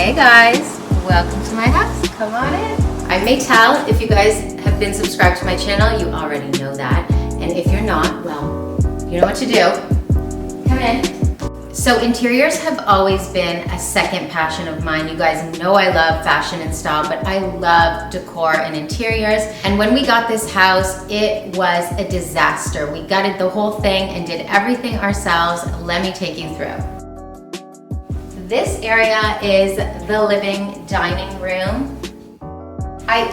Hey guys, welcome to my house. Come on in. I'm Maytel. If you guys have been subscribed to my channel, you already know that. And if you're not, well, you know what to do. Come in. So interiors have always been a second passion of mine. You guys know I love fashion and style, but I love decor and interiors. And when we got this house, it was a disaster. We gutted the whole thing and did everything ourselves. Let me take you through. This area is the living dining room.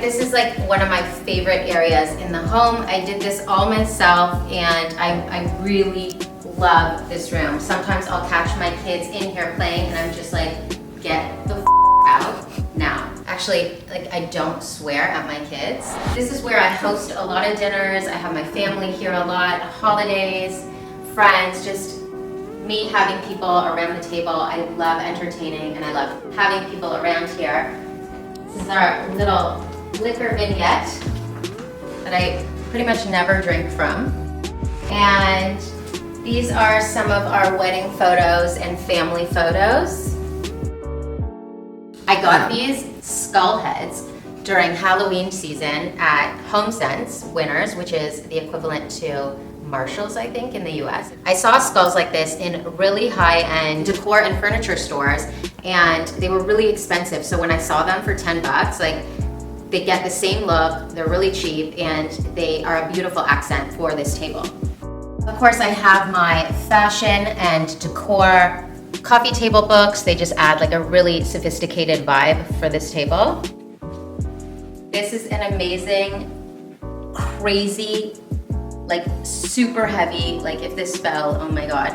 This is like one of my favorite areas in the home. I did this all myself and I really love this room. Sometimes I'll catch my kids in here playing and I'm just like, get the out now. Actually, like I don't swear at my kids. This is where I host a lot of dinners. I have my family here a lot, holidays, friends, just me having people around the table. I love entertaining and I love having people around here. This is our little liquor vignette that I pretty much never drink from. And these are some of our wedding photos and family photos. I got these skull heads during Halloween season at HomeSense Winners, which is the equivalent to Marshalls, I think, in the US. I saw skulls like this in really high-end decor and furniture stores, and they were really expensive. So when I saw them for 10 bucks, like they get the same look, they're really cheap, and they are a beautiful accent for this table. Of course, I have my fashion and decor coffee table books. They just add like a really sophisticated vibe for this table. This is an amazing, crazy, like super heavy, like if this fell, oh my God,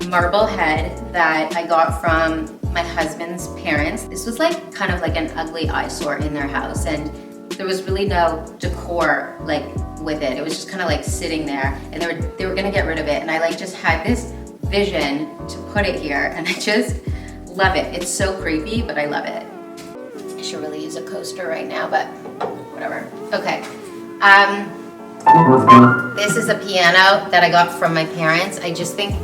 marble head that I got from my husband's parents. This was like kind of like an ugly eyesore in their house, and there was really no decor like with it. It was just kind of like sitting there, and they were gonna get rid of it, and I like just had this vision to put it here, and I just love it. It's so creepy, but I love it. I should really use a coaster right now, but whatever. Okay. This is a piano that I got from my parents. I just think,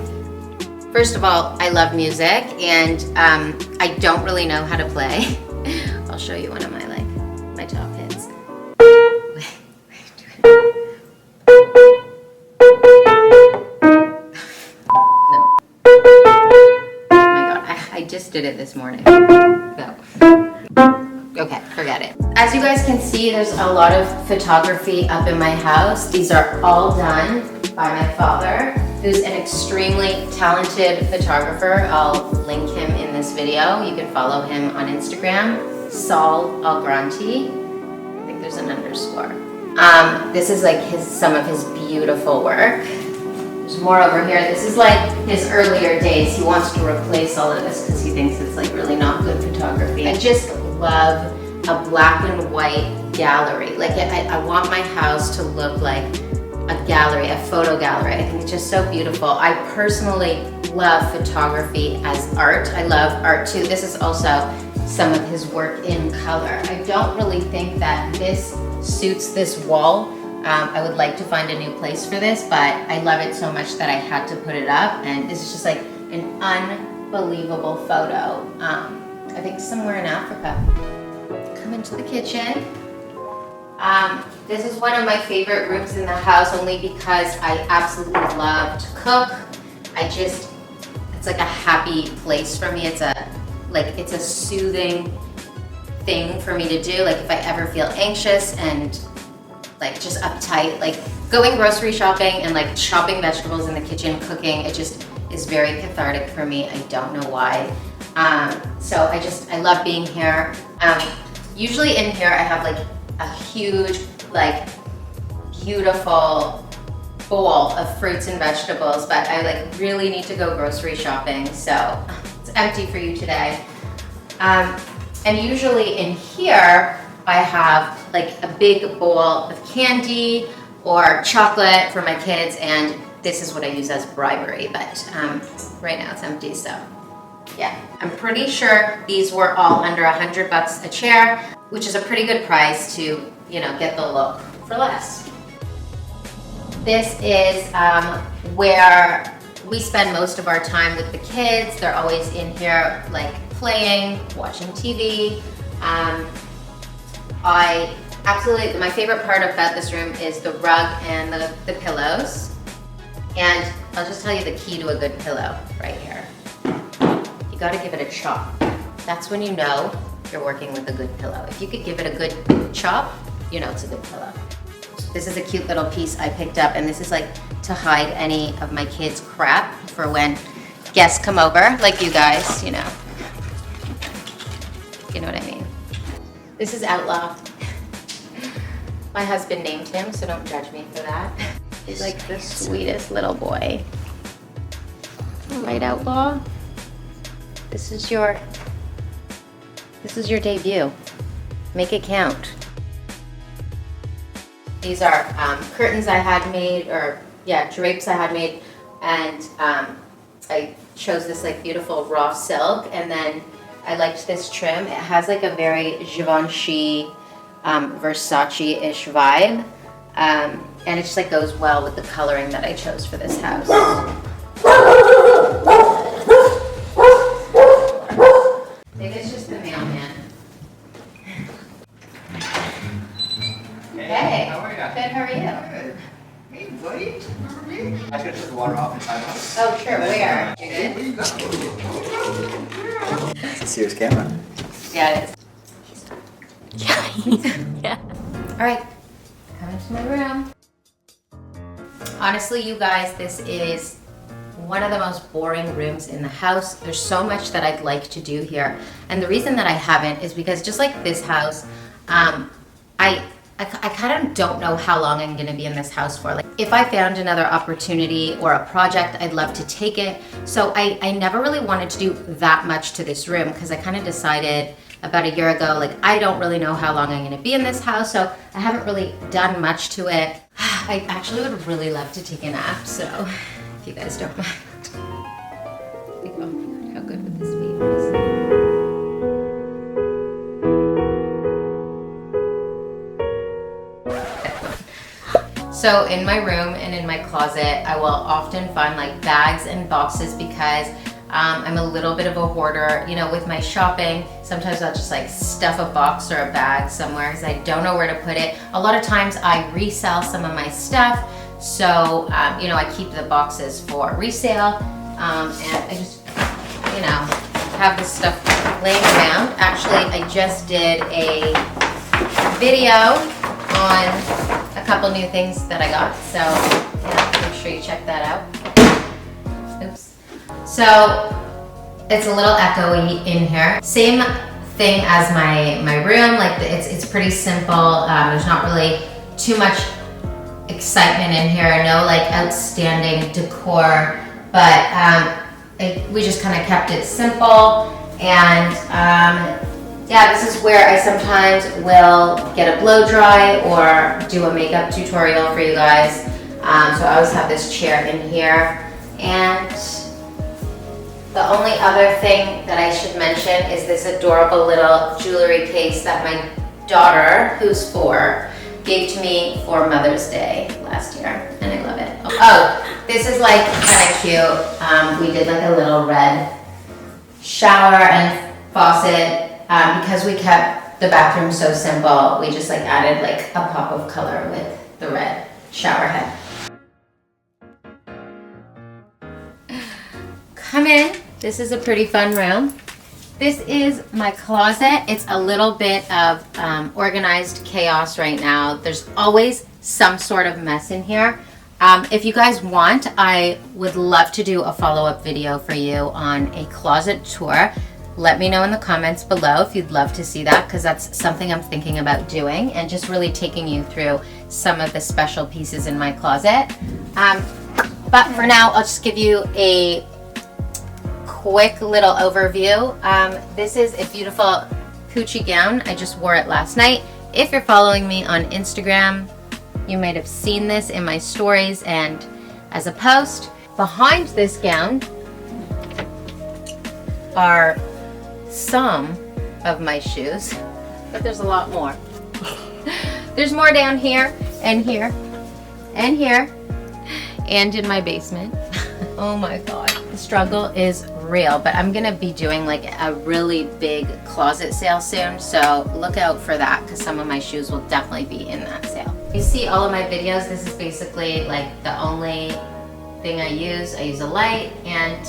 first of all, I love music, and I don't really know how to play. I'll show you one of my my top hits. No. Oh my God, I just did it this morning. No. Okay, forget it. As you guys can see, there's a lot of photography up in my house. These are all done by my father, who's an extremely talented photographer. I'll link him in this video. You can follow him on Instagram, Saul Algranti. I think there's an underscore. This is like some of his beautiful work. There's more over here. This is like his earlier days. He wants to replace all of this because he thinks it's like really not good photography. I just love a black and white gallery. Like I want my house to look like a gallery, a photo gallery. I think it's just so beautiful. I personally love photography as art. I love art too. This is also some of his work in color. I don't really think that this suits this wall. I would like to find a new place for this, but I love it so much that I had to put it up, and this is just like an unbelievable photo. I think somewhere in Africa. Come into the kitchen. This is one of my favorite rooms in the house, only because I absolutely love to cook. It's like a happy place for me. It's a soothing thing for me to do. Like if I ever feel anxious and like just uptight, like going grocery shopping and like chopping vegetables in the kitchen, cooking, it just is very cathartic for me. I don't know why. So I love being here. Usually in here I have like a huge, like beautiful bowl of fruits and vegetables, but I like really need to go grocery shopping, so it's empty for you today. And usually in here I have like a big bowl of candy or chocolate for my kids, and this is what I use as bribery, but right now it's empty, so yeah. I'm pretty sure these were all under $100 a chair, which is a pretty good price to, get the look for less. This is where we spend most of our time with the kids. They're always in here like playing, watching TV. My favorite part about this room is the rug and the pillows. And I'll just tell you the key to a good pillow right here. You gotta give it a chop. That's when you know you're working with a good pillow. If you could give it a good chop, you know it's a good pillow. This is a cute little piece I picked up, and this is like to hide any of my kids' crap for when guests come over, like you guys, you know. You know what I mean. This is Outlaw. My husband named him, so don't judge me for that. He's like the sweetest little boy. Right, Outlaw? This is your debut. Make it count. These are curtains I had made, drapes I had made, and I chose this like beautiful raw silk, and then I liked this trim. It has like a very Givenchy, Versace-ish vibe, and it just like goes well with the coloring that I chose for this house. Maybe it's just the mailman. Hey, how are you? Good, how are you? Good. Hey, buddy, remember me? I was gonna take the water off in time. Oh, sure, where? You good? Where you go? It's a serious camera. Yeah, it is. Yeah. All right, come into my room. Honestly, you guys, this is one of the most boring rooms in the house. There's so much that I'd like to do here. And the reason that I haven't is because just like this house, I kind of don't know how long I'm gonna be in this house for. Like, if I found another opportunity or a project, I'd love to take it. So I never really wanted to do that much to this room because I kind of decided about a year ago, like I don't really know how long I'm gonna be in this house, so I haven't really done much to it. I actually would really love to take a nap, so if you guys don't mind. Like, oh my God, how good would this be? So in my room and in my closet, I will often find like bags and boxes because I'm a little bit of a hoarder. You know, with my shopping, sometimes I'll just like stuff a box or a bag somewhere because I don't know where to put it. A lot of times I resell some of my stuff. So, you know, I keep the boxes for resale. And I just, you know, have this stuff laying around. Actually, I just did a video on a couple new things that I got, so yeah, make sure you check that out. Oops. So it's a little echoey in here. Same thing as my room. Like it's pretty simple. There's not really too much excitement in here. No like outstanding decor, but we just kind of kept it simple. And yeah, this is where I sometimes will get a blow dry or do a makeup tutorial for you guys. So I always have this chair in here. And the only other thing that I should mention is this adorable little jewelry case that my daughter, who's 4, gave to me for Mother's Day last year, and I love it. Oh, this is like kind of cute. We did like a little red shower and faucet. Because we kept the bathroom so simple, we just like added like a pop of color with the red shower head. Come in. This is a pretty fun room. This is my closet. It's a little bit of organized chaos right now. There's always some sort of mess in here. If you guys want, I would love to do a follow-up video for you on a closet tour. Let me know in the comments below if you'd love to see that, because that's something I'm thinking about doing, and just really taking you through some of the special pieces in my closet. But for now, I'll just give you a quick little overview. This is a beautiful Pucci gown. I just wore it last night. If you're following me on Instagram, you might have seen this in my stories and as a post. Behind this gown are some of my shoes, but there's a lot more. There's more down here and here and in my basement. Oh my God, the struggle is real, but I'm gonna be doing like a really big closet sale soon, so look out for that because some of my shoes will definitely be in that sale. You see all of my videos, this is basically like the only thing I use. I use a light and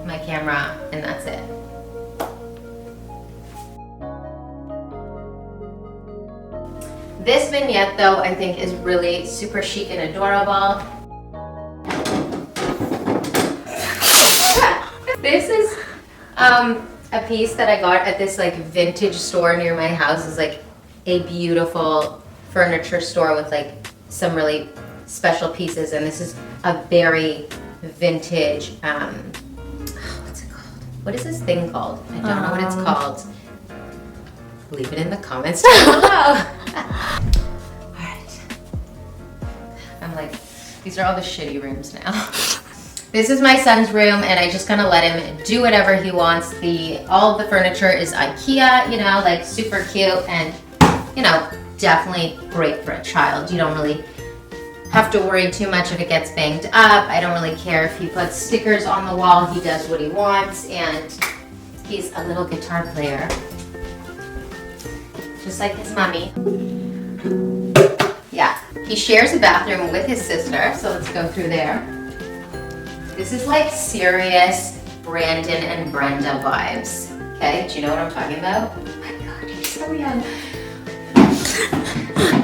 my camera, and that's it. This vignette though, I think is really super chic and adorable. This is a piece that I got at this like vintage store near my house. It's like a beautiful furniture store with like some really special pieces, and this is a very vintage, what's it called? What is this thing called? I don't know what it's called. Leave it in the comments down below. Alright. I'm like, these are all the shitty rooms now. This is my son's room, and I just kind of let him do whatever he wants. All of the furniture is IKEA, you know, like super cute and, you know, definitely great for a child. You don't really have to worry too much if it gets banged up. I don't really care if he puts stickers on the wall. He does what he wants, and he's a little guitar player, just like his mommy. Yeah, he shares a bathroom with his sister, so let's go through there. This is like serious Brandon and Brenda vibes. Okay, do you know what I'm talking about? Oh my God, you're so young.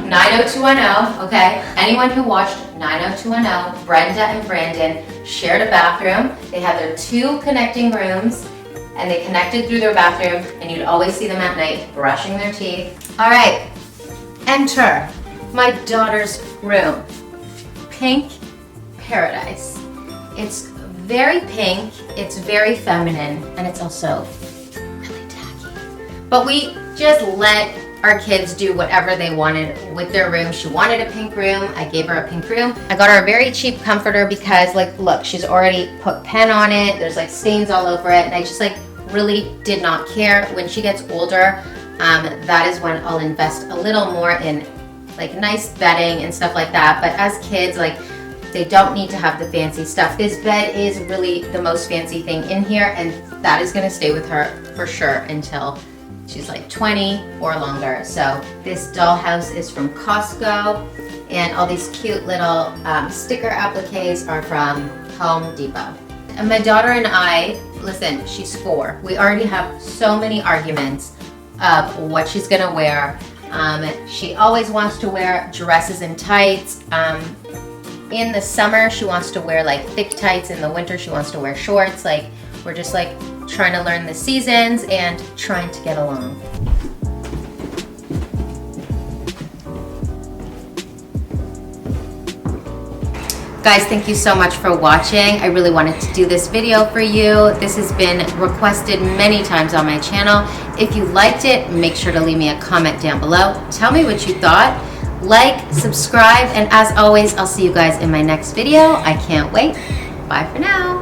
90210, okay? Anyone who watched 90210, Brenda and Brandon shared a bathroom. They had their 2 connecting rooms, and they connected through their bathroom, and you'd always see them at night brushing their teeth. All right, enter my daughter's room. Pink paradise. It's very pink, it's very feminine, and it's also really tacky. But we just let our kids do whatever they wanted with their room. She wanted a pink room, I gave her a pink room. I got her a very cheap comforter because, like, look, she's already put pen on it, there's like stains all over it, and I just like really did not care. When she gets older, that is when I'll invest a little more in like nice bedding and stuff like that. But as kids, like, they don't need to have the fancy stuff. This bed is really the most fancy thing in here, and that is gonna stay with her for sure until she's like 20 or longer. So this dollhouse is from Costco, and all these cute little sticker appliques are from Home Depot. And my daughter and I, listen, she's 4. We already have so many arguments of what she's gonna wear. She always wants to wear dresses and tights. In the summer, she wants to wear like thick tights. In the winter, she wants to wear shorts. Like, we're just like trying to learn the seasons and trying to get along. Guys, thank you so much for watching. I really wanted to do this video for you. This has been requested many times on my channel. If you liked it, make sure to leave me a comment down below. Tell me what you thought. Like, subscribe, and as always, I'll see you guys in my next video. I can't wait. Bye for now.